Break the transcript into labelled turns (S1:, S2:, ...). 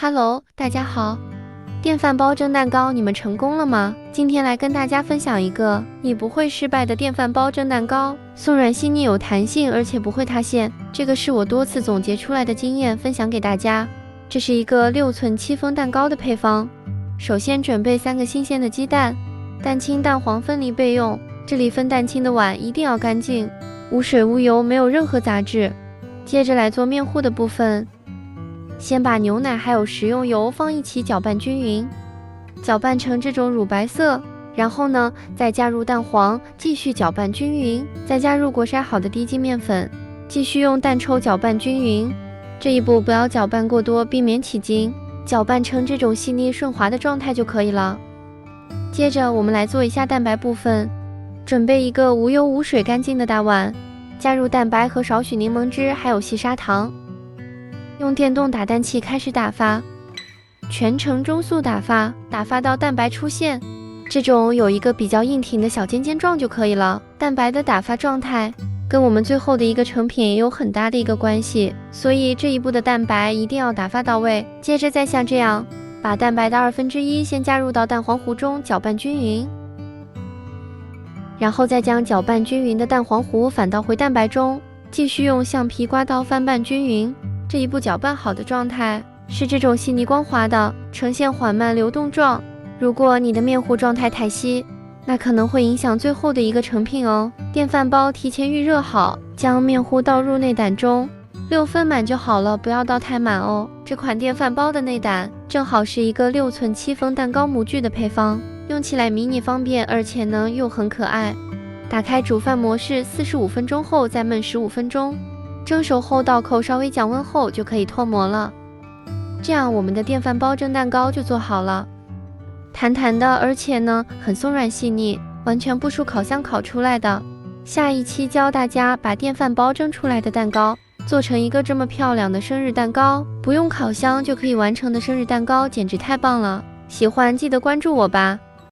S1: Hello，大家好。电饭煲蒸蛋糕，你们成功了吗？今天来跟大家分享一个你不会失败的电饭煲蒸蛋糕，松软细腻有弹性，而且不会塌陷。这个是我多次总结出来的经验，分享给大家。这是一个6寸戚风蛋糕的配方。首先准备3个新鲜的鸡蛋，蛋清蛋黄分离备用。这里分蛋清的碗一定要干净，无水无油，没有任何杂质。接着来做面糊的部分。先把牛奶还有食用油放一起搅拌均匀，搅拌成这种乳白色，然后呢，再加入蛋黄，继续搅拌均匀，再加入过筛好的低筋面粉，继续用蛋抽搅拌均匀。这一步不要搅拌过多，避免起筋，搅拌成这种细腻顺滑的状态就可以了。接着我们来做一下蛋白部分，准备一个无油无水干净的大碗，加入蛋白和少许柠檬汁，还有细砂糖。用电动打蛋器开始打发，全程中速打发，打发到蛋白出现这种有一个比较硬挺的小尖尖状就可以了。蛋白的打发状态跟我们最后的一个成品也有很大的一个关系，所以这一步的蛋白一定要打发到位。接着再像这样，把蛋白的1/2先加入到蛋黄糊中，搅拌均匀，然后再将搅拌均匀的蛋黄糊反倒回蛋白中，继续用橡皮刮刀翻拌均匀。这一步搅拌好的状态是这种细腻光滑的，呈现缓慢流动状。如果你的面糊状态太稀，那可能会影响最后的一个成品哦。电饭煲提前预热好，将面糊倒入内胆中，6分满就好了，不要倒太满哦。这款电饭煲的内胆正好是一个6寸戚风蛋糕模具的配方，用起来迷你方便，而且呢又很可爱。打开煮饭模式，45分钟后再焖15分钟。蒸熟后倒扣，稍微降温后就可以脱模了。这样我们的电饭煲蒸蛋糕就做好了，弹弹的，而且呢很松软细腻，完全不输烤箱烤出来的。下一期教大家把电饭煲蒸出来的蛋糕做成一个这么漂亮的生日蛋糕，不用烤箱就可以完成的生日蛋糕，简直太棒了！喜欢记得关注我吧。